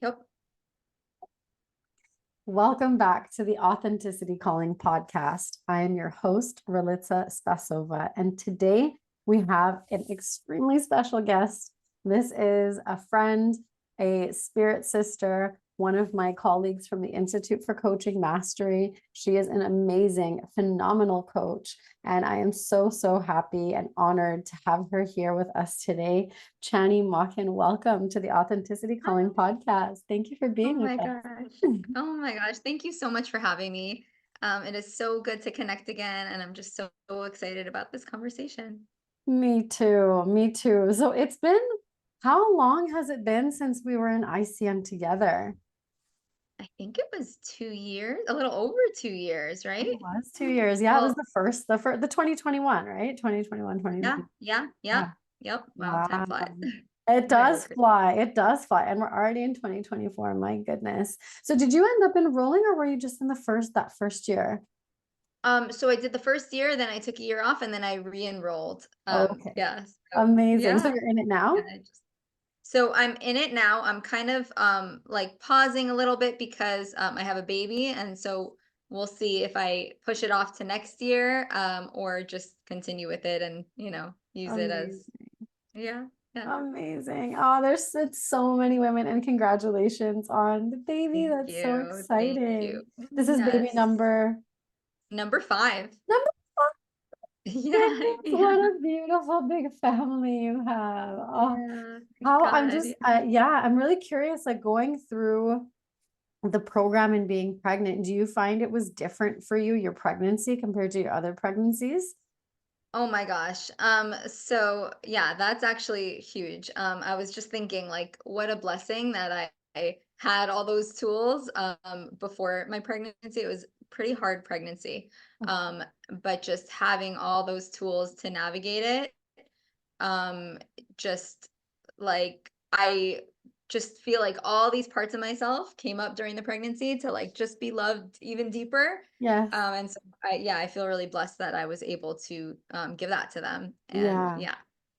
Yep. Welcome back to the Authenticity Calling podcast. I am your host, Ralitza Spasova, and today we have an extremely special guest. This is a friend, a spirit sister, one of my colleagues from the Institute for Coaching Mastery. She is an amazing, phenomenal coach, and I am so happy and honored to have her here with us today. Channy Mockin, welcome to the Authenticity Calling podcast. Thank you for Oh being with my us. gosh. Oh my gosh. Thank you so much for having me. It is so good to connect again, and I'm just so excited about this conversation. Me too. Me too. So it's been, how long has it been since we were in ICM together? I think it was 2 years, a little over 2 years, It right? was 2 years. Yeah, it was Well, the 2021, right? 2021, yeah, 2020. yeah, Yeah. yep. Wow, time Wow. flies. It Very does quick. fly. It does fly. And we're already in 2024. My goodness. So did you end up enrolling or were you just in that first year? So I did the first year, then I took a year off, and then I re-enrolled. Okay. Yeah. So Amazing. So yeah, you're in it now? yeah. So I'm in it now. I'm kind of like pausing a little bit because I have a baby, and so we'll see if I push it off to next year or just continue with it and use it as Amazing. yeah, yeah. Amazing. Oh, there's it's so many women, and congratulations on the baby. Thank That's so you. Thank you. exciting. This is baby Yes. number Number 5. five. Yeah, Goodness, yeah. what a beautiful big family you have. Oh, Yeah. Thank how I'm God. just Yeah. yeah, I'm really curious, like going through the program and being pregnant, do you find it was different for you, your pregnancy compared to your other pregnancies? Oh my gosh. So yeah, that's actually huge. I was just thinking like what a blessing that I had all those tools before my pregnancy. It was pretty hard pregnancy. Um, but just having all those tools to navigate it, um, just like I just feel like all these parts of myself came up during the pregnancy to like just be loved even deeper. Yes. And so yeah, I feel really blessed that I was able to give that to them. And Yeah. yeah,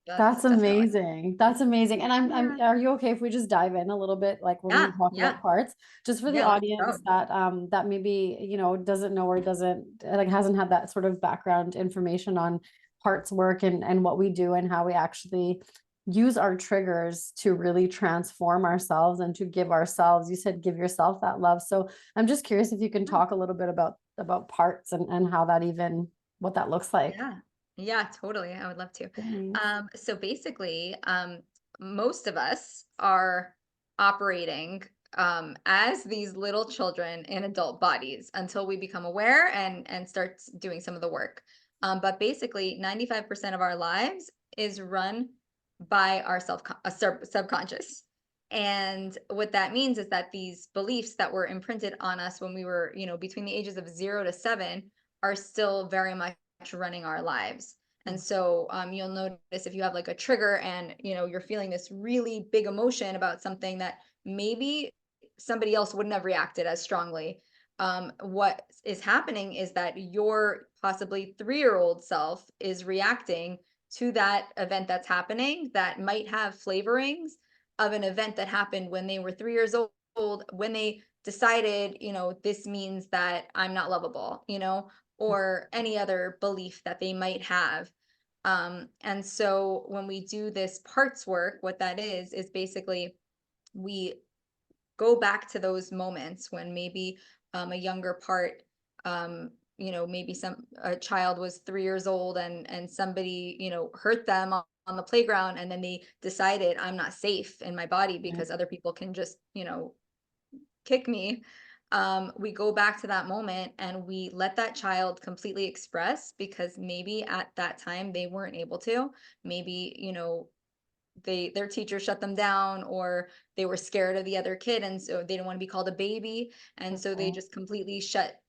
That's that's definitely amazing. That's amazing. And yeah, are you okay if we just dive in a little bit, like when we yeah, talk yeah, about parts, just for the yeah. Let's audience go. that maybe, doesn't know or doesn't like hasn't had that sort of background information on parts work and what we do and how we actually use our triggers to really transform ourselves and to give ourselves, you said give yourself that love. So I'm just curious if you can talk a little bit about parts and how that even what that looks like. Yeah. Yeah, totally. I would love to. Thanks. So basically, most of us are operating as these little children in adult bodies until we become aware and start doing some of the work. But basically, 95% of our lives is run by our subconscious. And what that means is that these beliefs that were imprinted on us when we were, between the ages of 0 to 7 are still very much running our lives. And so you'll notice if you have like a trigger and you're feeling this really big emotion about something that maybe somebody else wouldn't have reacted as strongly. What is happening is that your possibly 3-year-old self is reacting to that event that's happening that might have flavorings of an event that happened when they were 3 years old, when they decided, this means that I'm not lovable, or any other belief that they might have. And so when we do this parts work, what that is basically we go back to those moments when maybe a younger part, maybe a child was 3 years old and somebody, hurt them on the playground, and then they decided I'm not safe in my body because other people can just, kick me. We go back to that moment and we let that child completely express because maybe at that time they weren't able to. Maybe, their teacher shut them down, or they were scared of the other kid and so they didn't want to be called a baby, and so they Okay. just completely shut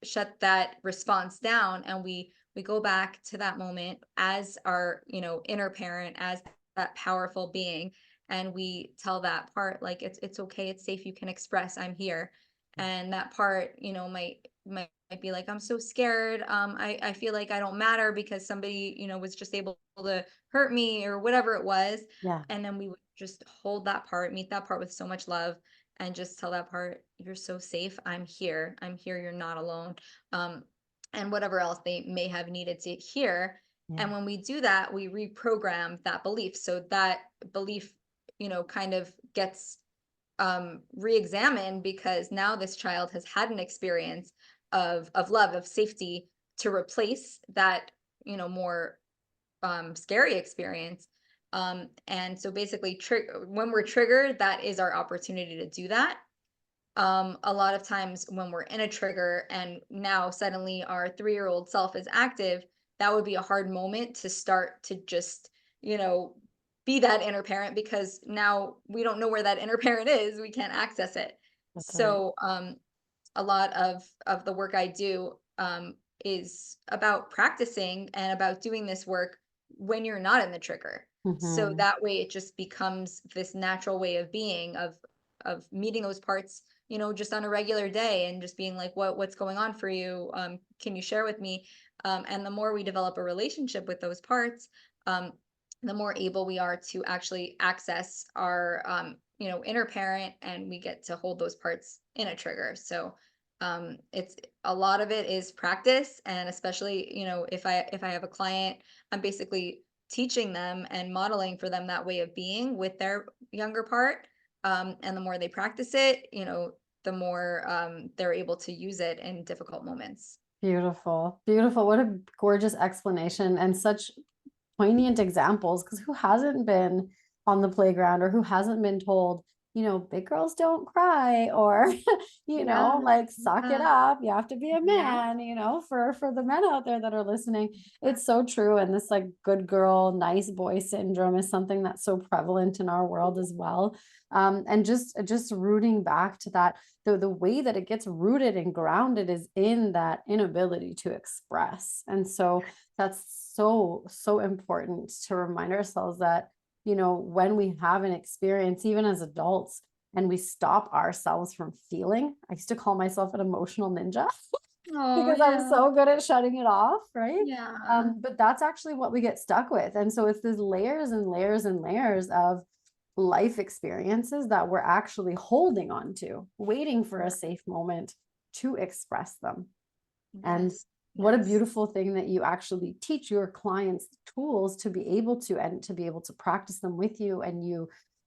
that response down, and we go back to that moment as our inner parent, as that powerful being, and we tell that part like it's okay, it's safe, you can express, I'm here. And that part might be like, I'm so scared, I feel like I don't matter because somebody was just able to hurt me or whatever it was. Yeah. And then we would just hold that part, meet that part with so much love, and just tell that part, you're so safe. I'm here. You're not alone. Um, and whatever else they may have needed to hear. Yeah. And when we do that, we reprogram that belief. So that belief, kind of gets re-examined, because now this child has had an experience of love, of safety, to replace that, more scary experience. And so basically, when we're triggered, that is our opportunity to do that. A lot of times when we're in a trigger and now suddenly our 3-year-old self is active, that would be a hard moment to start to just, you know, be that inner parent, because now we don't know where that inner parent is. We can't access it. That's right. So, a lot of the work I do is about practicing and about doing this work when you're not in the trigger. So Hmm. that way it just becomes this natural way of being, of meeting those parts, just on a regular day, and just being like, what's going on for you? Can you share with me? And the more we develop a relationship with those parts, um, the more able we are to actually access our inner parent, and we get to hold those parts in a trigger. So it's a lot of it is practice, and especially, if I have a client, I'm basically teaching them and modeling for them that way of being with their younger part. And the more they practice it, the more they're able to use it in difficult moments. Beautiful. Beautiful. What a gorgeous explanation and such poignant examples. Because who hasn't been on the playground or who hasn't been told, big girls don't cry, or, Yeah, like suck it yeah, up. You have to be a yeah, man, for the men out there that are listening. It's so true. And this like good girl, nice boy syndrome is something that's so prevalent in our world as well. And just rooting back to that, the way that it gets rooted and grounded is in that inability to express. And so that's so important to remind ourselves that, when we have an experience, even as adults, and we stop ourselves from feeling. I used to call myself an emotional ninja oh because I'm yeah, so good at shutting it off, right? yeah, But that's actually what we get stuck with. And so it's these layers and layers and layers of life experiences that we're actually holding on to, waiting for a safe moment to express them. And yes, what a yes, beautiful thing that you actually teach your clients tools to be able to, and to be able to practice them with you, and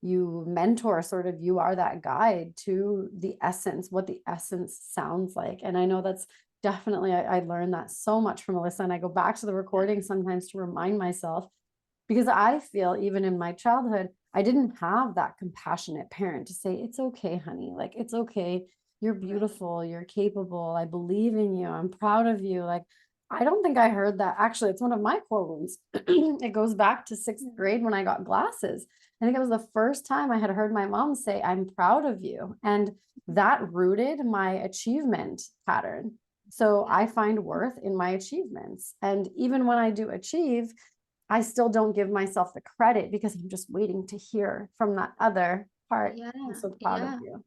you mentor, sort of, you are that guide to the essence, what the essence sounds like. And I know that's definitely, I learned that so much from Alyssa, and I go back to the recording sometimes to remind myself, because I feel even in my childhood, I didn't have that compassionate parent to say, it's okay, honey. Like, it's okay. You're right. beautiful. You're capable. I believe in you. I'm proud of you. Like, I don't think I heard that. Actually, it's one of my core wounds. It goes back to sixth Yeah. grade when I got glasses. I think it was the first time I had heard my mom say, I'm proud of you. And that rooted my achievement pattern. So Yeah. I find worth in my achievements. And even when I do achieve, I still don't give myself the credit because I'm just waiting to hear from that other part. Yeah, I'm so proud of yeah. you.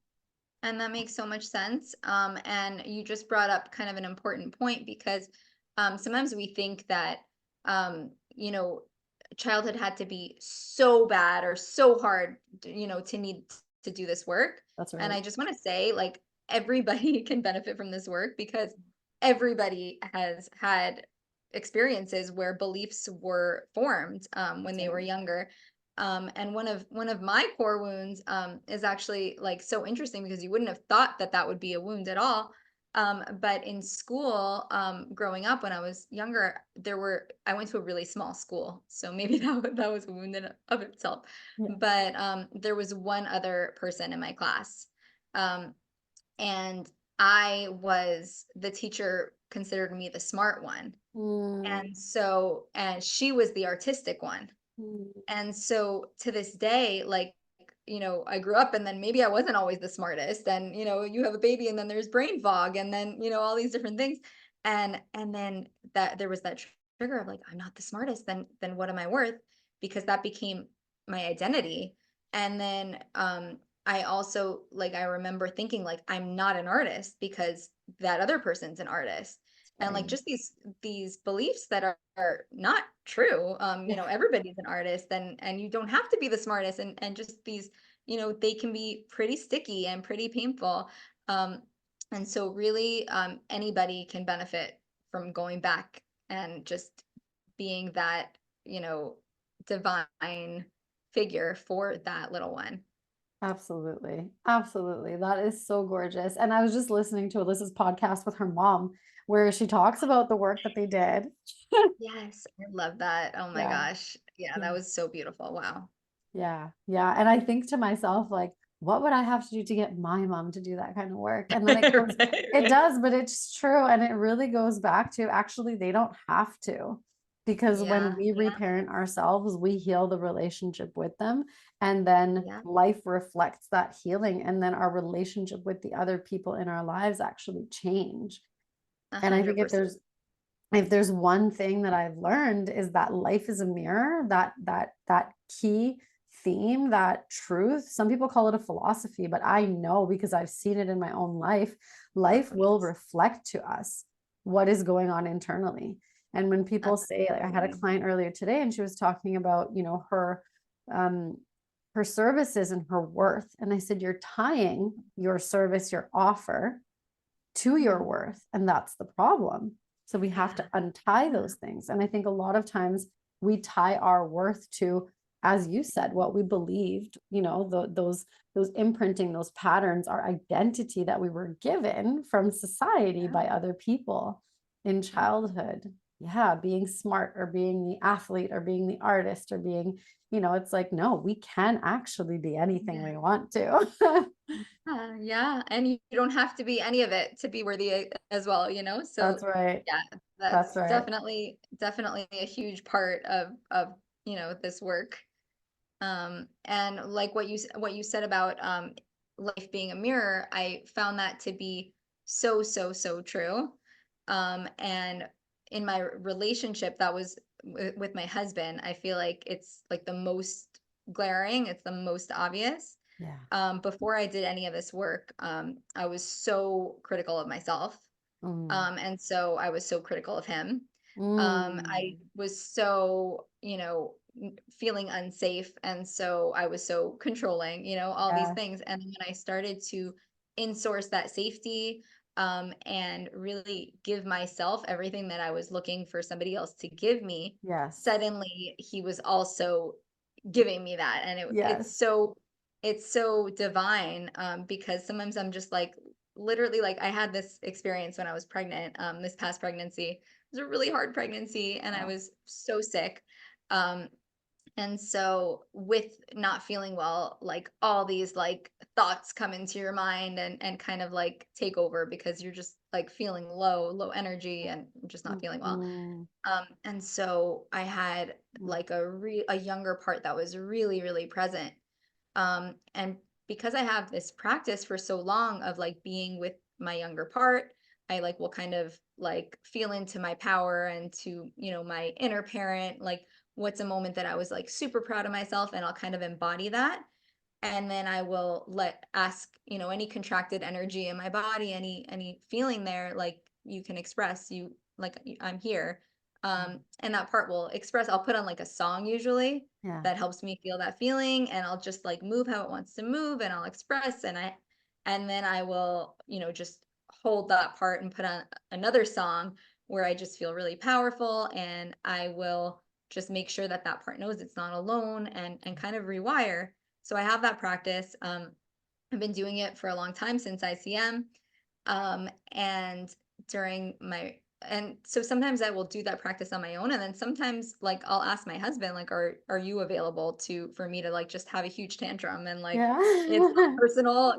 And that makes so much sense. And you just brought up kind of an important point, because sometimes we think that, childhood had to be so bad or so hard, to need to do this work. That's And right. I just want to say, like, everybody can benefit from this work, because everybody has had experiences where beliefs were formed when That's they were right. younger. And one of my core wounds is actually, like, so interesting, because you wouldn't have thought that that would be a wound at all. But in school, growing up when I was younger, I went to a really small school, so maybe that was a wound in of itself. Yeah. But there was one other person in my class, um, and the teacher considered me the smart one, Mm, and she was the artistic one. mm, And so to this day, like, I grew up, and then maybe I wasn't always the smartest. And, you have a baby, and then there's brain fog, and then, all these different things. And then that there was that trigger of, like, I'm not the smartest, then what am I worth? Because that became my identity. And then I also, like, I remember thinking, like, I'm not an artist because that other person's an artist. And, right. like, just these beliefs that are not true. Yeah. Everybody's an artist, and you don't have to be the smartest, and just these, they can be pretty sticky and pretty painful. Um, and so really, anybody can benefit from going back and just being that, you know, divine figure for that little one. Absolutely. Absolutely. That is so gorgeous. And I was just listening to Alyssa's podcast with her mom, where she talks about the work that they did. Yes, I love that. Oh my Yeah. gosh. Yeah, Yeah. that was so beautiful. Wow. Yeah. Yeah. And I think to myself, like, what would I have to do to get my mom to do that kind of work? And then Right, it right. does, but it's true. And it really goes back to actually, they don't have to. Because when Yeah, we yeah, reparent ourselves, we heal the relationship with them. And then yeah, life reflects that healing. And then our relationship with the other people in our lives actually change. a And I hundred think percent. if there's one thing that I've learned is that life is a mirror, that key theme, that truth. Some people call it a philosophy, but I know because I've seen it in my own life, life Oh, will yes. reflect to us what is going on internally. And when people say, like I had a Absolutely. client earlier today and she was talking about, um her services and her worth. And I said, you're tying your service, your offer to your Hmm. worth. And that's the problem. So we have to Yeah, untie yeah, those things. And I think a lot of times we tie our worth to, as you said, what we believed, those imprinting, those patterns, our identity that we were given from society yeah, by other people in yeah, childhood. Yeah, being smart or being the athlete or being the artist or being, it's like, no, we can actually be anything yeah. we want to. Yeah, and you don't have to be any of it to be worthy as well, So That's right. yeah, That's that's right. definitely a huge part of this work. And like what you said about life being a mirror, I found that to be so, so, so true. And in my relationship that was with my husband, I feel like it's like the most glaring, it's the most obvious. Yeah. Before I did any of this work, I was so critical of myself. Mm. And so I was so critical of him. I Mm. was so, feeling unsafe. And so I was so controlling, all these Yeah. things. And when I started to insource that safety, and really give myself everything that I was looking for somebody else to give me, Yes. suddenly he was also giving me that. And Yes. it's so divine, because sometimes I'm just like, literally, like I had this experience when I was pregnant, this past pregnancy. It was a really hard pregnancy and I Wow. was so sick. Um, and so with not feeling well, like all these like thoughts come into your mind and kind of like take over because you're just like feeling low energy and just not feeling well. Mhm. And so I had Mm. like a younger part that was really, really present. And because I have this practice for so long of like being with my younger part, I like will kind of like feel into my power and to, my inner parent, like what's a moment that I was like super proud of myself, and I'll kind of embody that. And then I will ask, any contracted energy in my body, any feeling there, like you can express, I'm here. And that part will express, I'll put on like a song usually Yeah. that helps me feel that feeling, and I'll just like move how it wants to move, and I'll express, and then I will, just hold that part and put on another song where I just feel really powerful, and I will just make sure that that part knows it's not alone, and kind of rewire. So I have that practice. I've been doing it for a long time since ICM. And during my and so sometimes I will do that practice on my own, and then sometimes like I'll ask my husband, like, are you available to for me to like just have a huge tantrum, and like Yeah. it's not personal.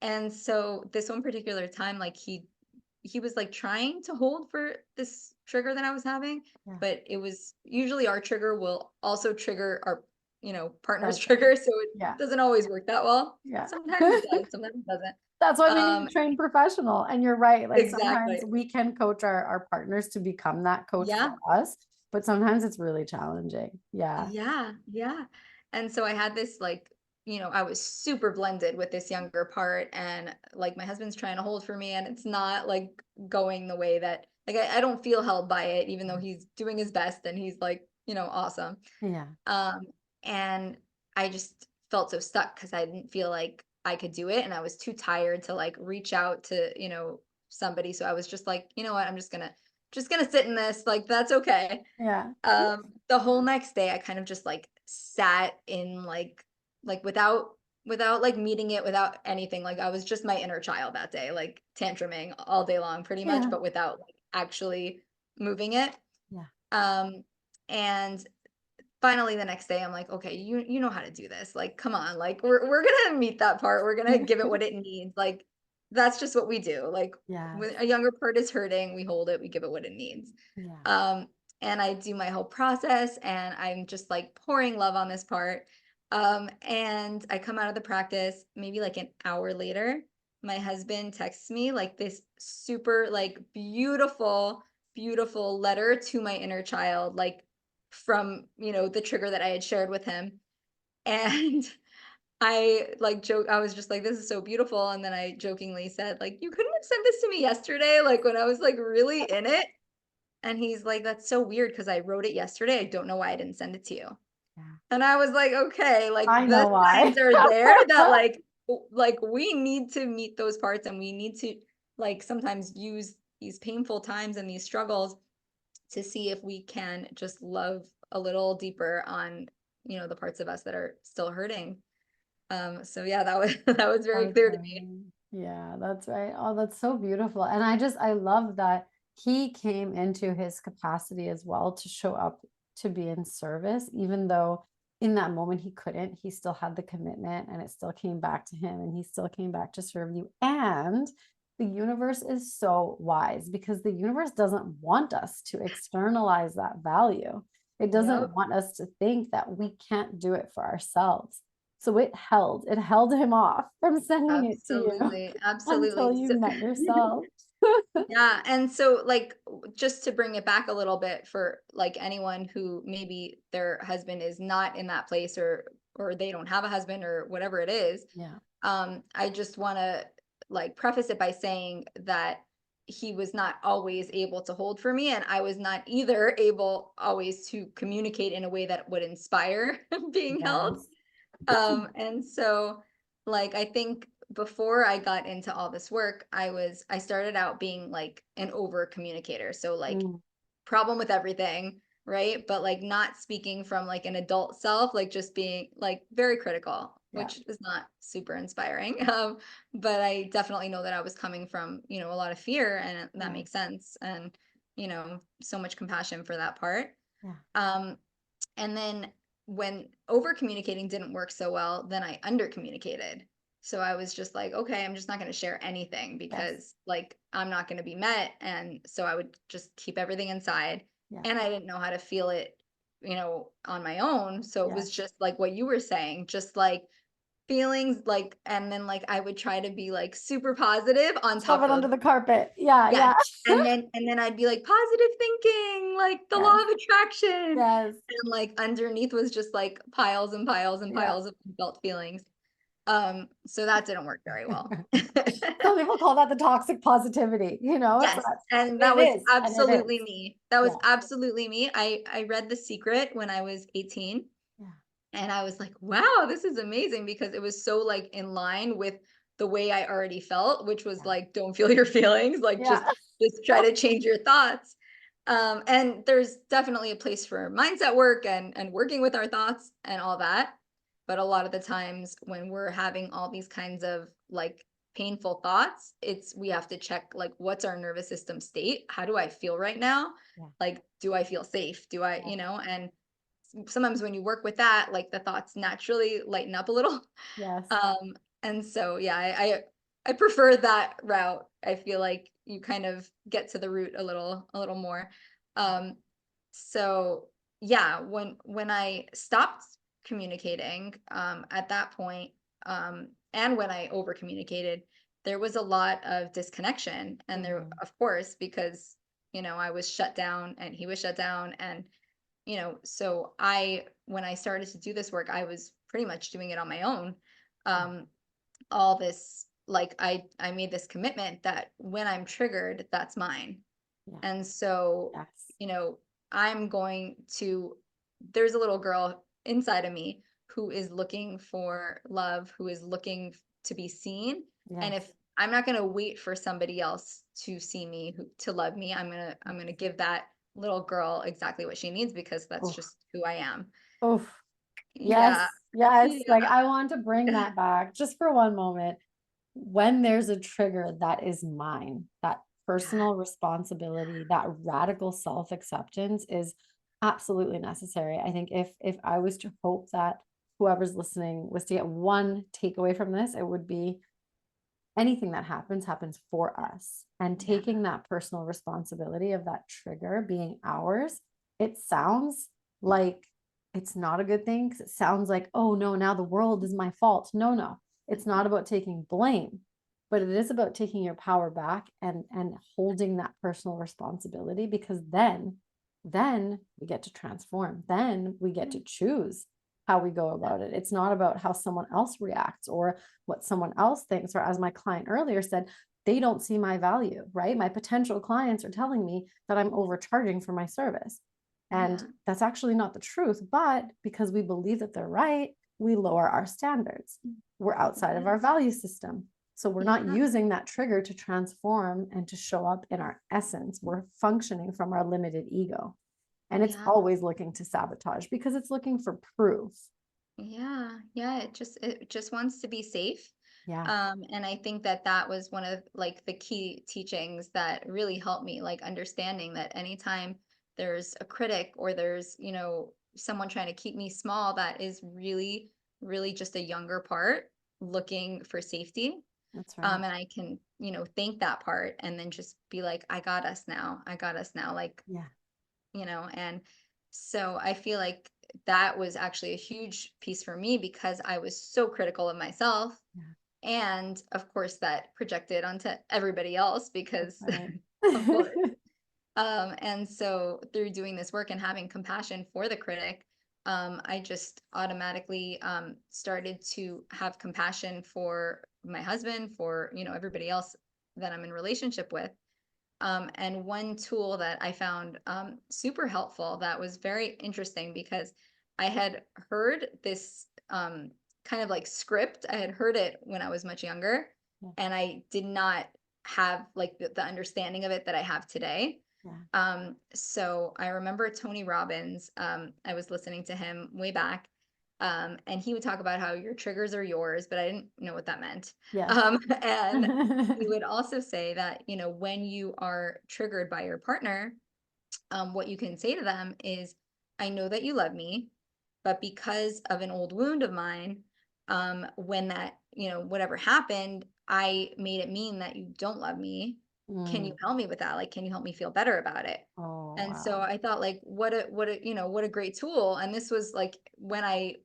And so this one particular time, like he was like trying to hold for this trigger that I was having, Yeah. but it was usually our trigger will also trigger our, partner's Partner. trigger. So it Yeah. doesn't always work that well. Yeah. Sometimes it does, sometimes it doesn't. That's why we need a Um, trained professional. And you're right. Like sometimes exactly. we can coach our partners to become that coach for Yeah. us, but sometimes it's really challenging. Yeah. Yeah. Yeah. And so I had this like, I was super blended with this younger part, and like my husband's trying to hold for me, and it's not like going the way that like I don't feel held by it, even though he's doing his best and he's like, awesome. Yeah. Um, and I just felt so stuck because I didn't feel like I could do it, and I was too tired to like reach out to, somebody. So I was just like, you know what, I'm just gonna sit in this, like that's okay. Yeah. The whole next day I kind of just like sat in like without like meeting it, without anything. Like I was just my inner child that day, like tantruming all day long pretty much, Yeah. but without like actually moving it. Yeah. Um and finally the next day I'm like, okay, you know how to do this. Like, come on, like we're gonna meet that part. We're gonna give it what it needs. Like that's just what we do. Like Yes. when a younger part is hurting, we hold it, we give it what it needs. Yeah. Um, and I do my whole process and I'm just like pouring love on this part. And I come out of the practice maybe like an hour later. My husband texts me like this super like beautiful letter to my inner child, like from, the trigger that I had shared with him. And I like joke I was just like, "This is so beautiful," and then I jokingly said, like, "You couldn't have sent this to me yesterday?" Like, when I was, like, really in it? And he's like, "That's so weird because I wrote it yesterday. I don't know why I didn't send it to you." Yeah. And I was like, "Okay, like, I the know why. signs are there that, like like, we need to meet those parts, and we need to, like, sometimes use these painful times and these struggles to see if we can just love a little deeper on, the parts of us that are still hurting." So yeah, that was that was very That's clear to me. right. Yeah, that's right. Oh, that's so beautiful. And I love that he came into his capacity as well to show up to be in service, even though in that moment he couldn't, he still had the commitment and it still came back to him and he still came back to serve you. And the universe is so wise because the universe doesn't want us to externalize that value. It Yep, doesn't want us to think that we can't do it for ourselves. So it held him off from sending it to you absolutely, until absolutely. you So met yourself. yeah, and so, like, just to bring it back a little bit for, like, anyone who maybe their husband is not in that place, or they don't have a husband or whatever it is, Yeah. I just wanna, like, preface it by saying that he was not always able to hold for me, and I was not either able always to communicate in a way that would inspire being held. Yes. And so, like, I think before I got into all this work, I started out being like an over communicator. So like Mm, problem with everything, right? But like not speaking from like an adult self, like just being like very critical, yeah. which is not super inspiring. But I definitely know that I was coming from, a lot of fear, and that Yeah. makes sense. And, so much compassion for that part. Yeah. Um, and then when over communicating didn't work so well, then I under communicated. So I was just like, okay, I'm just not going to share anything Yes. because like I'm not going to be met. And so I would just keep everything inside. Yeah. And I didn't know how to feel it, on my own. So it was Yes. just like what you were saying, just like feelings like, and then like I would try to be like super positive on Shove top it of, under the carpet. Yeah. yes. Yeah. And then I'd be like, positive thinking, like the law Yes. of attraction. Yes. And like underneath was just like piles and piles and Yeah. piles of unfelt feelings. So that didn't work very well. Some people call that the toxic positivity, it's Yes, not, and it that was is, and it absolutely is. me. That was Yeah. absolutely me. I read The Secret when I was 18, Yeah. and I was like, "Wow, this is amazing," because it was so like in line with the way I already felt, which was Yeah. like, don't feel your feelings, like Yeah. just try to change your thoughts. And there's definitely a place for mindset work and working with our thoughts and all that. But a lot of the times when we're having all these kinds of like painful thoughts, we have to check like what's our nervous system state? How do I feel right now? Yeah. Like, do I feel safe? Do I, Yes. and sometimes when you work with that, like the thoughts naturally lighten up a little. Yes. And so yeah, I prefer that route. I feel like you kind of get to the root a little more. Um, so yeah, when I stopped communicating, at that point, and when I over communicated, there was a lot of disconnection. And there, Mhm. of course, because I was shut down and he was shut down, and so when I started to do this work, I was pretty much doing it on my own. Yeah. All this, like, I made this commitment that when I'm triggered, that's mine. Yeah. And so, Yes. you know, I'm going to, there's a little girl inside of me who is looking for love, who is looking to be seen. And Yes. if I'm not going to wait for somebody else to see me, to love me, I'm going to give that little girl exactly what she needs because that's Oh, just who I am. oh, Yeah. yes, yes. Like Yeah. I want to bring that back just for one moment. When there's a trigger that is mine, that Yeah. personal responsibility, that radical self-acceptance is absolutely necessary. I think if I was to hope that whoever's listening was to get one takeaway from this, it would be anything that happens for us. And Yeah. taking that personal responsibility of that trigger being ours, it sounds like it's not a good thing because it sounds like, oh no, now the world is my fault. No, no, it's not about taking blame, but it is about taking your power back and holding that personal responsibility, because then we get to transform. Then we get to choose how we go about it. It's not about how someone else reacts or what someone else thinks, or as my client earlier said, they don't see my value, right? My potential clients are telling me that I'm overcharging for my service. And Yeah. that's actually not the truth. But because we believe that they're right, we lower our standards. We're outside of Yeah. our value system. So we're not Yeah. using that trigger to transform and to show up in our essence. We're functioning from our limited ego. And it's Yeah. always looking to sabotage because it's looking for proof. Yeah, yeah, it just wants to be safe. Yeah. And I think that that was one of like the key teachings that really helped me, like understanding that anytime there's a critic or there's, someone trying to keep me small, that is really, really just a younger part looking for safety. That's right. And I can, thank that part and then just be like, I got us now. I got us now. Like, Yeah. and so I feel like that was actually a huge piece for me because I was so critical of myself. Yeah. And of course, that projected onto everybody else That's because, right. of course. And so through doing this work and having compassion for the critic, I just automatically started to have compassion for my husband, for, everybody else that I'm in relationship with. And one tool that I found super helpful that was very interesting because I had heard this kind of like script. I had heard it when I was much younger, Yeah. and I did not have like the understanding of it that I have today. Yeah. So I remember Tony Robbins. I was listening to him way back, and he would talk about how your triggers are yours, but I didn't know what that meant. Yes. And he would also say that, when you are triggered by your partner, what you can say to them is, I know that you love me, but because of an old wound of mine, when that, whatever happened, I made it mean that you don't love me. Can you Mm. help me with that? Like, can you help me feel better about it? Oh, And so wow. I thought like, what a great tool. And this was like when I,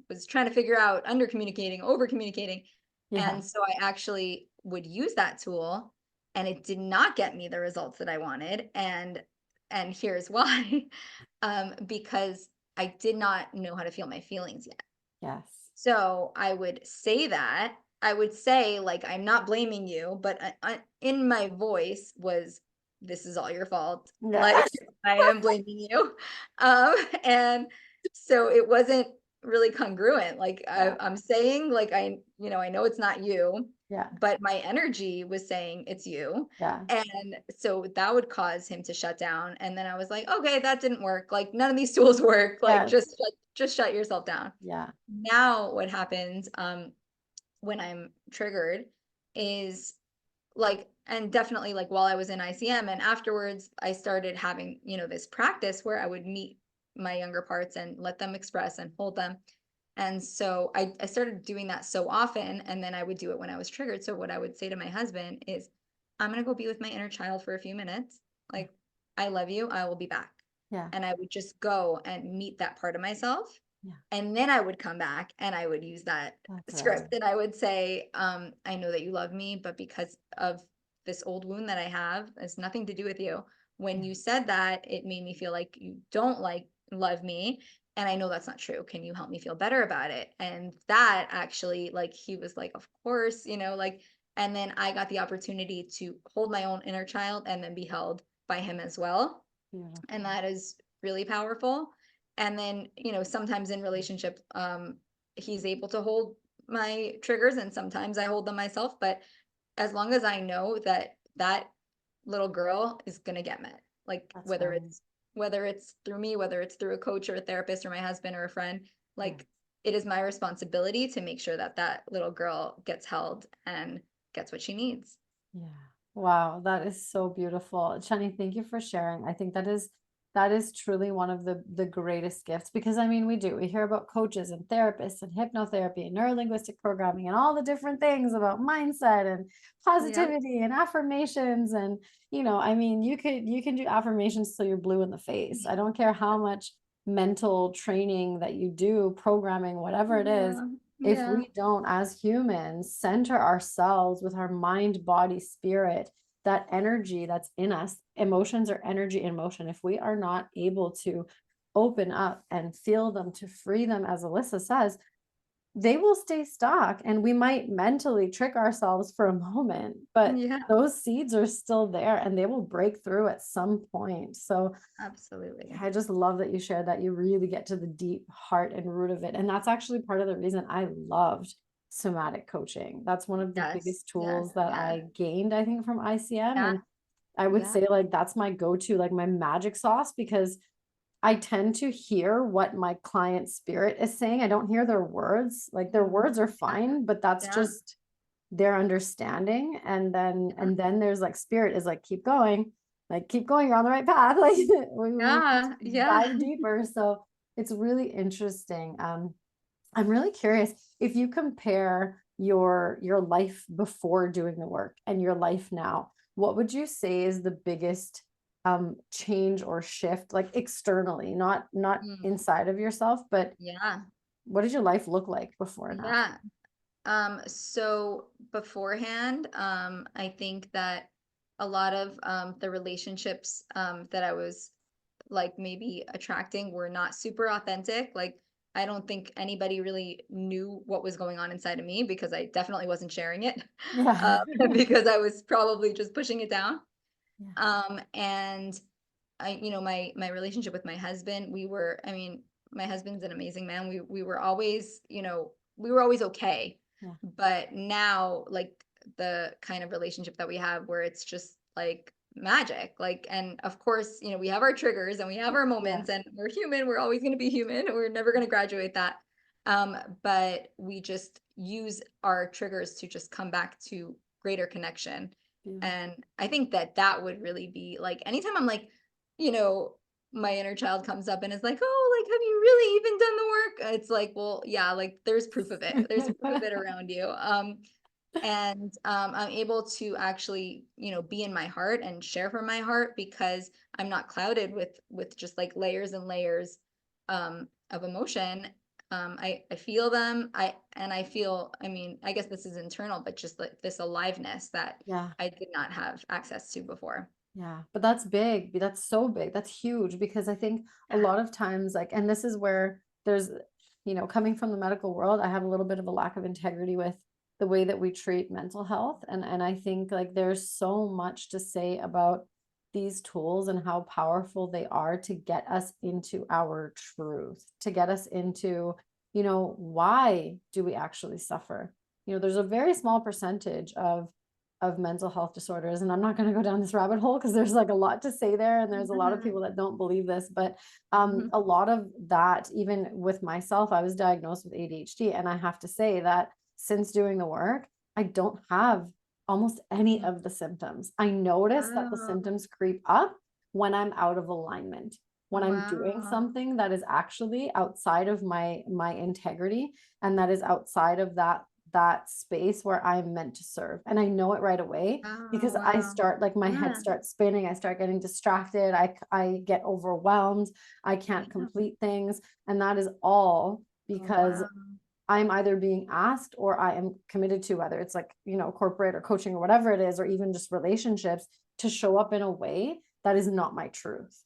was trying to figure out under communicating, over communicating. Yeah. And so I actually would use that tool and it did not get me the results that I wanted. And here's why. Because I did not know how to feel my feelings yet. Yes. So I would say that. I would say, like, I'm not blaming you, but in my voice was, this is all your fault. Like, Yes. I am blaming you. And so it wasn't really congruent. Like, Yeah. I'm saying, like, I know it's not you, Yeah. but my energy was saying it's you. Yeah. And so that would cause him to shut down. And then I was like, okay, that didn't work. Like, none of these tools work. Like, Yes. just shut yourself down. Yeah. Now what happens when I'm triggered is like, and definitely like while I was in ICM and afterwards I started having, this practice where I would meet my younger parts and let them express and hold them. And so I started doing that so often, and then I would do it when I was triggered. So what I would say to my husband is, I'm gonna go be with my inner child for a few minutes. Yeah. Like, I love you, I will be back. Yeah. And I would just go and meet that part of myself. Yeah. And then I would come back and I would use that That's right. script and I would say, I know that you love me, but because of this old wound that I have, it's nothing to do with you. When Yeah. you said that, it made me feel like you don't love me. And I know that's not true. Can you help me feel better about it? And that actually, like, he was like, of course, like, and then I got the opportunity to hold my own inner child and then be held by him as well. And Beautiful. that is really powerful. And then, sometimes in relationship, he's able to hold my triggers and sometimes I hold them myself. But as long as I know that that little girl is gonna get met, like That's whether right. it's through me, whether it's through a coach or a therapist or my husband or a friend, Yeah. like it is my responsibility to make sure that that little girl gets held and gets what she needs. Yeah. Wow, that is so beautiful. Shani, thank you for sharing. I think that is truly one of the greatest gifts because I mean we hear about coaches and therapists and hypnotherapy and neurolinguistic programming and all the different things about mindset and Yep. positivity and affirmations and I mean you can do affirmations till you're blue in the face. I don't care how much mental training that you do, programming, whatever it is, Yeah. if Yeah. we don't, as humans, center ourselves with our mind, body, spirit, that energy that's in us, emotions are energy in motion. If we are not able to open up and feel them, to free them, as Alyssa says, they will stay stuck. And we might mentally trick ourselves for a moment, but Yeah. those seeds are still there and they will break through at some point. So Absolutely. I just love that you shared that you really get to the deep heart and root of it. And that's actually part of the reason I loved somatic coaching. That's one of the Yes. biggest Yes. tools that Yeah. I gained, I think, from ICM. Yeah. And I would Yeah. say like that's my go-to, like my magic sauce, because I tend to hear what my client spirit is saying. I don't hear their words. Like their words are Yeah. fine, but that's Yeah. just their understanding. And then Yeah. and then there's like spirit is like keep going, you're on the right path. Like we need Yeah. to Yeah. dive deeper. So it's really interesting. I'm really curious if you compare your life before doing the work and your life now, what would you say is the biggest change or shift, like externally, not Mm. inside of yourself, but Yeah. what did your life look like before and after? Yeah. So beforehand, I think that a lot of the relationships that I was like maybe attracting were not super authentic. Like I don't think anybody really knew what was going on inside of me because I definitely wasn't sharing it, Yeah. because I was probably just pushing it down. Yeah. And my relationship with my husband, I mean, my husband's an amazing man. We were always, we were always okay. Yeah. But now, like the kind of relationship that we have where it's just like magic. Like, and of course, we have our triggers and we have our Yeah. moments and we're human. We're always going to be human. We're never going to graduate that. But we just use our triggers to just come back to greater connection. Beautiful. And I think that that would really be like anytime I'm like, you know, my inner child comes up and is like, "Oh, like, have you really even done the work?" It's like, well, yeah, like there's proof of it. There's proof of it around you. And I'm able to actually, be in my heart and share from my heart because I'm not clouded with just like layers and layers of emotion. I feel them. I feel, I mean, I guess this is internal, but just like this aliveness that Yeah. I did not have access to before. Yeah, but that's big. That's so big. That's huge because I think a Yeah. lot of times, like, and this is where there's, coming from the medical world, I have a little bit of a lack of integrity with the way that we treat mental health. And I think like there's so much to say about these tools and how powerful they are to get us into our truth, to get us into, why do we actually suffer? There's a very small percentage of mental health disorders. And I'm not going to go down this rabbit hole because there's like a lot to say there. And there's a lot of Yeah. people that don't believe this. But Mhm. a lot of that, even with myself, I was diagnosed with ADHD. And I have to say that since doing the work, I don't have almost any Mm. of the symptoms. I notice that the Wow. symptoms creep up when I'm out of alignment, when I'm doing Wow. something that is actually outside of my integrity and that is outside of that space where I'm meant to serve. And I know it right away Wow, because I wow. start like my head Yeah. starts spinning, I start getting distracted, I get overwhelmed, I can't Yeah. complete things, and that is all Oh, because wow. I'm either being asked or I am committed to, whether it's like, corporate or coaching or whatever it is, or even just relationships, to show up in a way that is not my truth.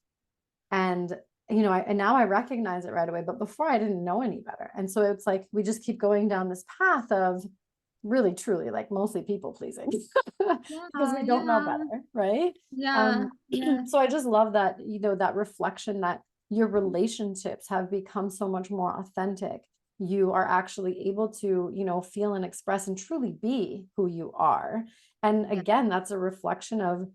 And and now I recognize it right away, but before I didn't know any better. And so it's like we just keep going down this path of really truly like mostly people pleasing because Yeah, we don't know yeah. better, right? Yeah, yeah. So I just love that, that reflection that your relationships have become so much more authentic. You are actually able to, feel and express and truly be who you are. And Yeah, again, that's a reflection of,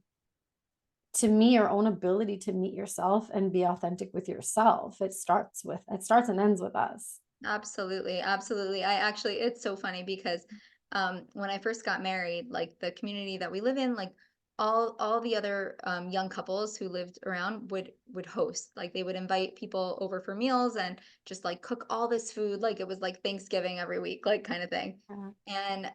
to me, your own ability to meet yourself and be authentic with yourself. It starts and ends with us. absolutely, absolutely. I actually, it's so funny because when I first got married, like the community that we live in, like all the other young couples who lived around would host. Like they would invite people over for meals and just like cook all this food, like it was like Thanksgiving every week, like kind of thing. Yeah. And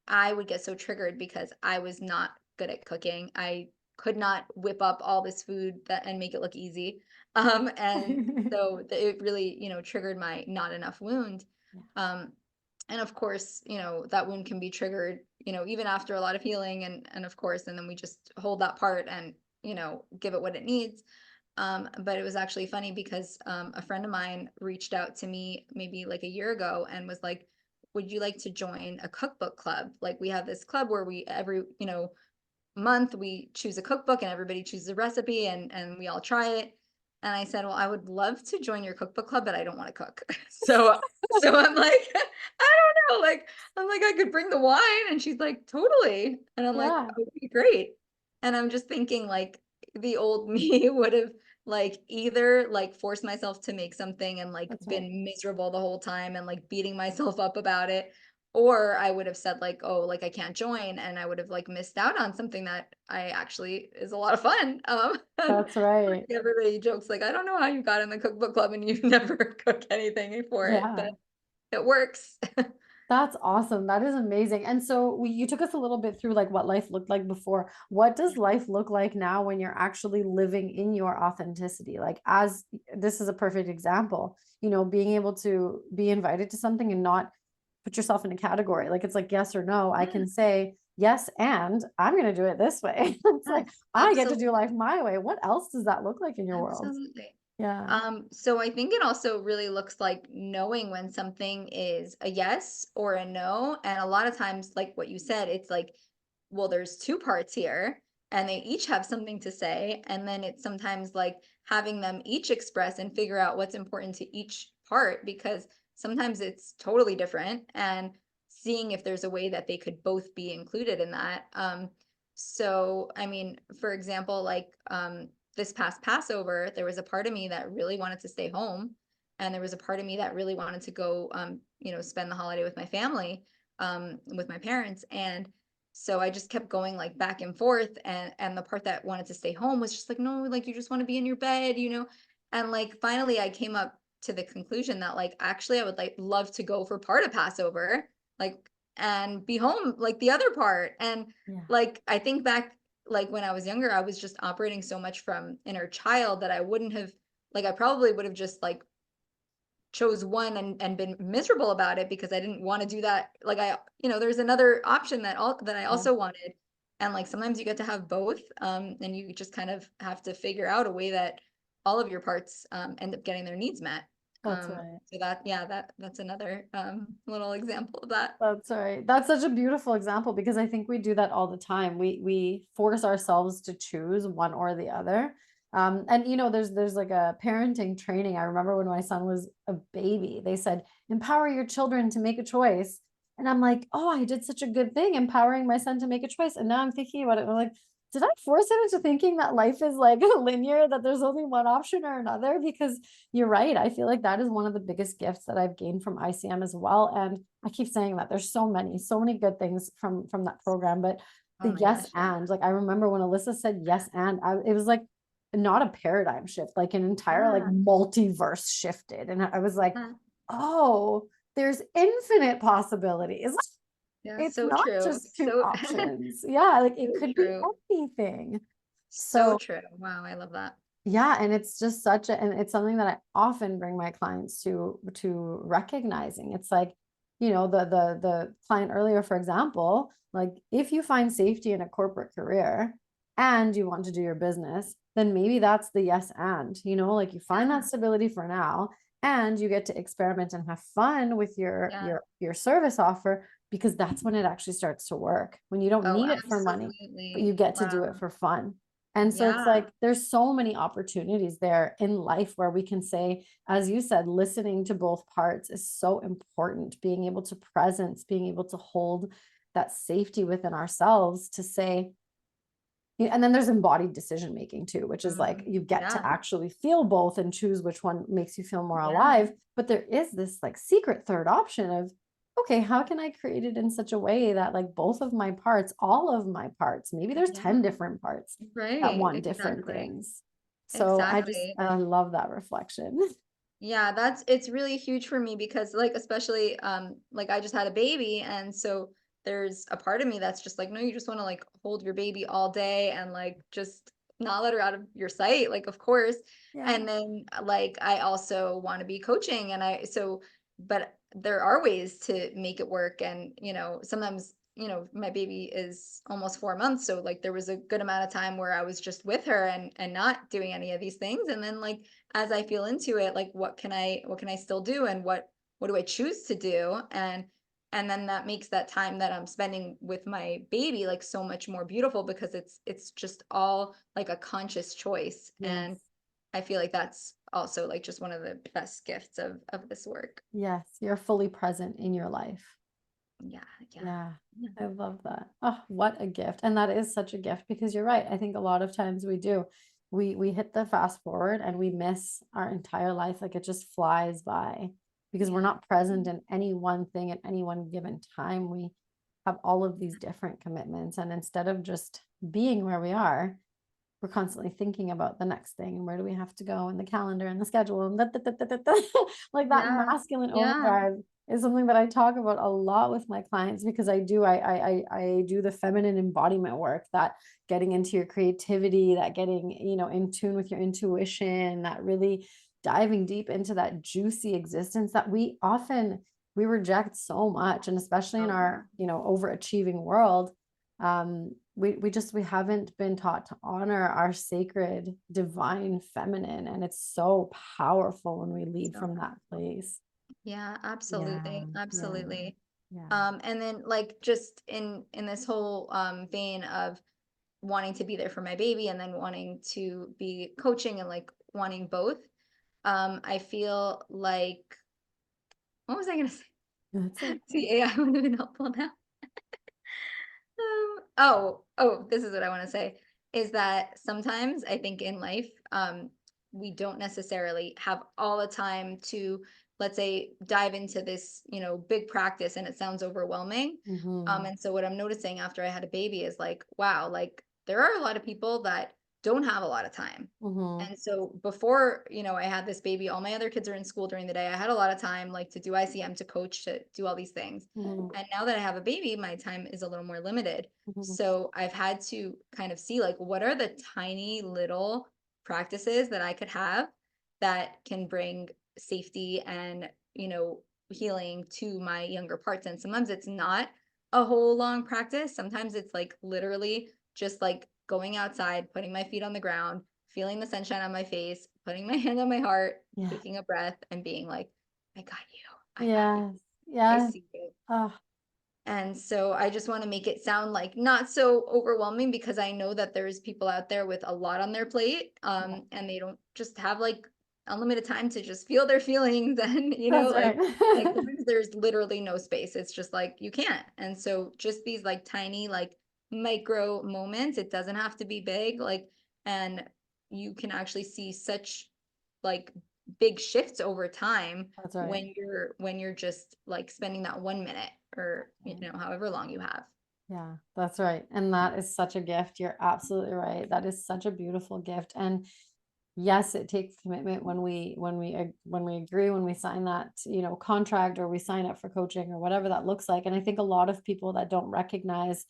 I would get so triggered because I was not good at cooking. I could not whip up all this food that and make it look easy. And so it really, triggered my not enough wound. Yeah, Um, and of course, that wound can be triggered, even after a lot of healing and of course, and then we just hold that part and, give it what it needs. But it was actually funny because a friend of mine reached out to me maybe like a year ago and was like, would you like to join a cookbook club? Like we have this club where we every, month we choose a cookbook and everybody chooses a recipe and we all try it. And I said, well, I would love to join your cookbook club, but I don't want to cook. So I'm like, I don't know. Like, I'm like, I could bring the wine. And she's like, totally. And I'm like, yeah, okay, great. And I'm just thinking like the old me would have like either like forced myself to make something and like that's right. been miserable the whole time and like beating myself up about it, or I would have said like, "Oh, like I can't join," and I would have like missed out on something that I actually is a lot of fun. And That's right. everybody jokes like, "I don't know how you got in the cookbook club and you never cook anything for it, but Yeah. it works." That's awesome. That is amazing. And so you took us a little bit through like what life looked like before. What does life look like now when you're actually living in your authenticity? Like, as this is a perfect example, being able to be invited to something and not put yourself in a category. Like, it's like yes or no. I Yeah, can say yes, and I'm going to do it this way. It's like yes, I get to do life absolutely, my way. What else does that look like in your world? absolutely. Yeah. So I think it also really looks like knowing when something is a yes or a no. And a lot of times, like what you said, it's like, well, there's two parts here and they each have something to say. And then it's sometimes like having them each express and figure out what's important to each part because sometimes it's totally different and seeing if there's a way that they could both be included in that. So, I mean, for example, like, this past Passover, there was a part of me that really wanted to stay home, and there was a part of me that really wanted to go, spend the holiday with my family, with my parents, and so I just kept going like back and forth, and the part that wanted to stay home was just like, no, like you just want to be in your bed, and like finally I came up to the conclusion that like actually I would like love to go for part of Passover, like and be home like the other part, and Yeah. like I think back like when I was younger, I was just operating so much from inner child that I wouldn't have like I probably would have just like chose one and been miserable about it because I didn't want to do that. Like there's another option that I Yeah. also wanted. And like sometimes you get to have both. And you just kind of have to figure out a way that all of your parts end up getting their needs met. That's right. So that yeah, that's another little example of that. That's right. That's such a beautiful example because I think we do that all the time. We force ourselves to choose one or the other. And there's like a parenting training. I remember when my son was a baby, they said, empower your children to make a choice. And I'm like, oh, I did such a good thing empowering my son to make a choice. And now I'm thinking about it. And I'm like, did I force him into thinking that life is like linear, that there's only one option or another? Because you're right. I feel like that is one of the biggest gifts that I've gained from ICM as well. And I keep saying that there's so many good things from that program, but Oh the my yes gosh, yeah. and like I remember when Alyssa said yes and it was like not a paradigm shift, like an entire like Yeah. multiverse shifted, and I was like, Yeah. oh, there's infinite possibilities. Yeah, It's so not true. just two So options. Yeah, like it so could be true. anything. So So true. Wow, I love that. yeah, and it's just and it's something that I often bring my clients to recognizing. It's like, the client earlier, for example, like if you find safety in a corporate career and you want to do your business, then maybe that's the yes and, like you find that Yeah. stability for now and you get to experiment and have fun with your Yeah. your your service offer, because that's when it actually starts to work. When you don't Oh, need it for money, but you absolutely. get to do it Wow. for fun. And so it's Yeah. like there's so many opportunities there in life where we can say, as you said, listening to both parts is so important. Being able to presence, being able to hold that safety within ourselves to say, and then there's embodied decision making too, which is like you get to Yeah. actually feel both and choose which one makes you feel more Yeah. alive. But there is this like secret third option of, okay, how can I create it in such a way that like both of my parts, all of my parts, maybe there's Yeah. 10 different parts that Right. want different Exactly. things. So Exactly. I love that reflection. Yeah, it's really huge for me because like especially like I just had a baby, and so there's a part of me that's just like, no, you just want to like hold your baby all day and like just not let her out of your sight, like of course. Yeah. And then like I also want to be coaching, and but there are ways to make it work. And sometimes my baby is almost 4 months, so like there was a good amount of time where I was just with her and not doing any of these things. And then like as I feel into it, like what can I still do, and what do I choose to do? And then that makes that time that I'm spending with my baby like so much more beautiful, because it's just all like a conscious choice. And Yes. I feel like that's also like just one of the best gifts of this work. Yes. You're fully present in your life. Yeah, yeah. Yeah, Yeah. I love that. Oh, what a gift. And that is such a gift because you're right. I think a lot of times we do. We hit the fast forward and we miss our entire life. Like it just flies by because we're Yeah. not present in any one thing at any one given time. We have all of these different commitments. And instead of just being where we are, we're constantly thinking about the next thing and where do we have to go in the calendar and the schedule and like that Yeah. masculine Yeah. overdrive is something that I talk about a lot with my clients because I do the feminine embodiment work, that getting into your creativity, that getting, in tune with your intuition, that really diving deep into that juicy existence that we reject so much, and especially in Oh yeah. our, overachieving world. We haven't been taught to honor our sacred divine feminine, and it's so powerful when we lead So from that place. yeah, Yeah, absolutely. yeah, Absolutely. yeah. And then like just in this whole vein of wanting to be there for my baby and then wanting to be coaching and like wanting both, I feel like, what was I gonna say? That's okay. See, AI would have been helpful now. This is what I want to say, is that sometimes I think in life, we don't necessarily have all the time to, let's say, dive into this, big practice, and it sounds overwhelming. Mm-hmm. And so what I'm noticing after I had a baby is like, wow, like there are a lot of people that don't have a lot of time. Mm-hmm. And so before, I had this baby, all my other kids are in school during the day. I had a lot of time like to do ICM, to coach, to do all these things. Mm-hmm. And now that I have a baby, my time is a little more limited. Mm-hmm. So I've had to kind of see like what are the tiny little practices that I could have that can bring safety and, healing to my younger parts. And sometimes it's not a whole long practice. Sometimes it's like literally just like going outside, putting my feet on the ground, feeling the sunshine on my face, putting my hand on my heart, Yeah. taking a breath and being like, I got you. I got you. Yes. I Yes. see you. Oh, And so I just want to make it sound like not so overwhelming, because I know that there's people out there with a lot on their plate, yeah. and they don't just have like unlimited time to just feel their feelings. And That's like right. sometimes there's literally no space. It's just like you can't. And so just these like tiny like micro moments, it doesn't have to be big, like, and you can actually see such like big shifts over time That's right. when you're just like spending that 1 minute, or however long you have. Yeah, that's right. And that is such a gift. You're absolutely right. That is such a beautiful gift. And yes, it takes commitment when we agree, when we sign that, contract, or we sign up for coaching or whatever that looks like. And I think a lot of people that don't recognize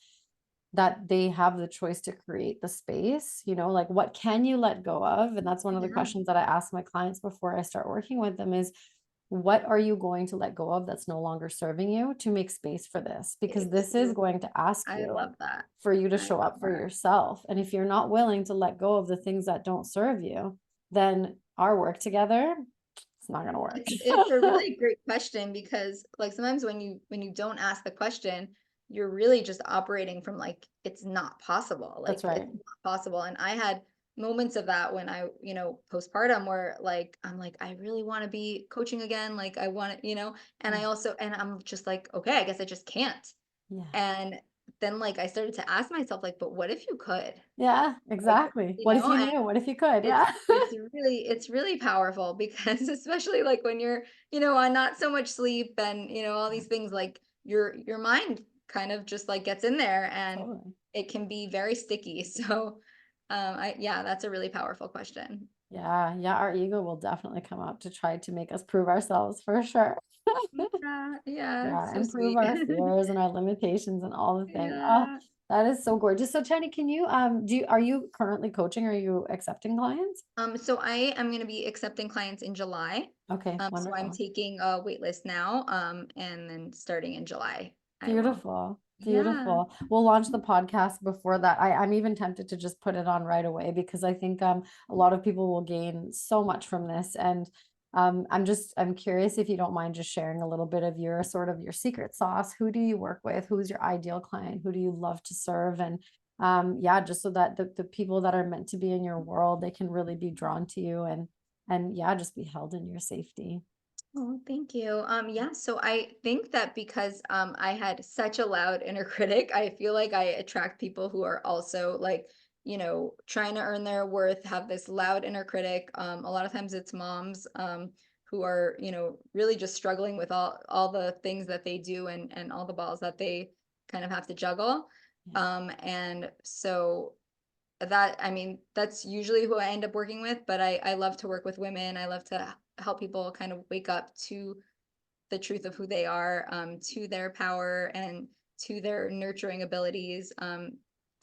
that they have the choice to create the space, like what can you let go of? And that's one of the Yeah, questions that I ask my clients before I start working with them is, what are you going to let go of that's no longer serving you to make space for this? Because it's this is true. going to ask I you love that. for you to I show love up for that. yourself. And if you're not willing to let go of the things that don't serve you, then our work together, it's not going to It's a work. really great question, because like sometimes when you don't ask the question, you're really just operating from like it's not possible. That's Like right. it's not possible. And I had moments of that when I, postpartum where like I'm like, I really want to be coaching again. Like I want to, and Yeah. I also and I'm just like, okay, I guess I just can't. Yeah. And then like I started to ask myself, like, but what if you could? Yeah, Like, exactly. What if you and knew? What if you could? it's Yeah. it's really powerful because especially like when you're, on not so much sleep and, all these things like your mind kind of just like gets in there and Totally. it can be very sticky. So yeah, that's a really powerful question. Yeah, yeah, our ego will definitely come out to try to make us prove ourselves for sure. Yeah, yeah, Yeah, it's so and prove sweet. our fears and our limitations and all the things. Oh, Yeah. that is so gorgeous. So Channy, can you are you currently coaching? Are you accepting clients? So I am going to be accepting clients in July. Okay, So I'm wonderful. taking a wait list now, and then starting in July, I will. Beautiful. Yeah. Beautiful. We'll launch the podcast before that. I'm even tempted to just put it on right away because I think a lot of people will gain so much from this. And I'm curious if you don't mind just sharing a little bit of your sort of your secret sauce. Who do you work with? Who's your ideal client? Who do you love to serve? And yeah, just so that the people that are meant to be in your world, they can really be drawn to you and yeah, just be held in your safety. Oh, thank you. Yeah, so I think that because I had such a loud inner critic, I feel like I attract people who are also like, trying to earn their worth, have this loud inner critic. A lot of times it's moms who are, really just struggling with all the things that they do and all the balls that they kind of have to juggle. Yeah. And so that I mean, that's usually who I end up working with, but I love to work with women. I love to help people kind of wake up to the truth of who they are, to their power and to their nurturing abilities,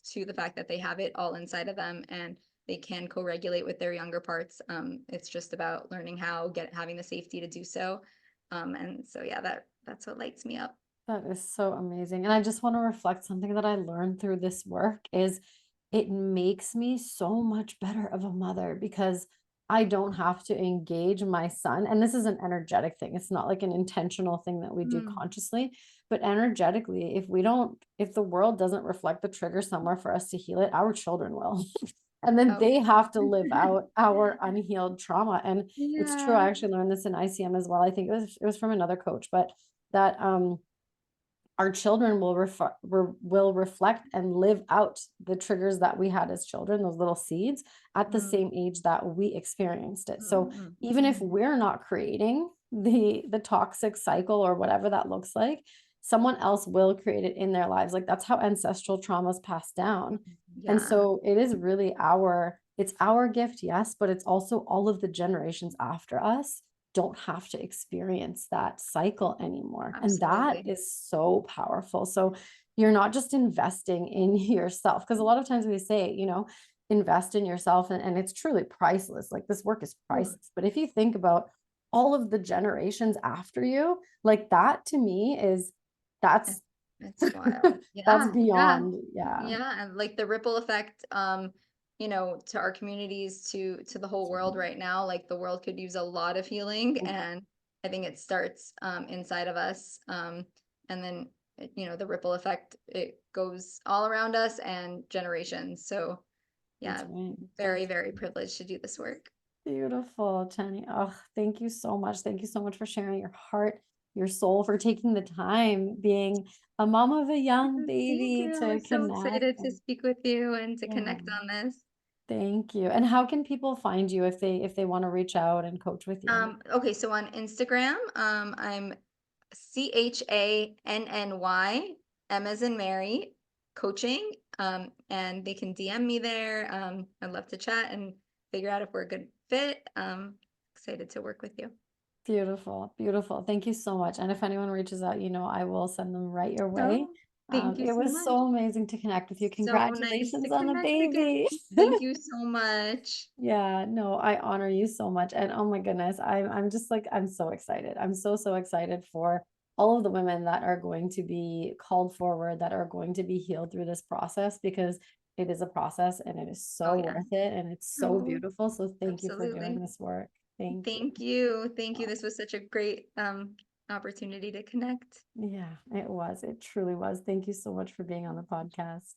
to the fact that they have it all inside of them and they can co-regulate with their younger parts. It's just about learning how, having the safety to do so. And so yeah, that's what lights me up. That is so amazing. And I just want to reflect something that I learned through this work is it makes me so much better of a mother because I don't have to engage my son. And this is an energetic thing. It's not like an intentional thing that we do Mm. consciously, but energetically, if the world doesn't reflect the trigger somewhere for us to heal it, our children will. And then Oh, they have to live out our unhealed trauma. And it's true. I yeah. actually learned this in ICM as well. I think it was from another coach, but that our children will reflect and live out the triggers that we had as children, those little seeds, at the Mm, same age that we experienced it. So mm, mm, even if mm. we're not creating the toxic cycle or whatever that looks like, someone else will create it in their lives. Like that's how ancestral traumas pass down. And Yeah, so it is really it's our gift, yes, but it's also all of the generations after us don't have to experience that cycle anymore. And that absolutely. is so powerful. So you're not just investing in yourself, because a lot of times we say, invest in yourself, and it's truly priceless. Like this work is Ooh, priceless. But if you think about all of the generations after you, like that to me is it- that's it's wild. that's Yeah, yeah, beyond, yeah. yeah. And like the ripple effect, to our communities, to the whole world right now, like the world could use a lot of healing. And I think it starts inside of us. And then, the ripple effect, it goes all around us and generations. So That's yeah, right. very, very privileged to do this work. Beautiful, Channy. Oh, thank you so much. Thank you so much for sharing your heart, your soul, for taking the time, being a mom of a young Thank baby you. I to was so connect. excited to And speak with you and to yeah, connect on this. thank you. And how can people find you if they want to reach out and coach with you? Okay, so on Instagram, I'm CHANNY, M as in Mary, coaching. And they can DM me there. I'd love to chat and figure out if we're a good fit. Excited to work with you. Beautiful, beautiful. Thank you so much. And if anyone reaches out, I will send them right your way. Oh, thank you It so was much. so amazing to connect with you. So nice Congratulations to on the connect again. baby. Thank you so much. Yeah, no, I honor you so much. And oh my goodness, I'm just like, I'm so excited. I'm so, so excited for all of the women that are going to be called forward, that are going to be healed through this process, because it is a process and it is Oh so yeah. worth it and it's so Oh, beautiful. So thank you for doing absolutely. this work. Thank you. Thank you. Thank you. This was such a great opportunity to connect. Yeah, it was. It truly was. Thank you so much for being on the podcast.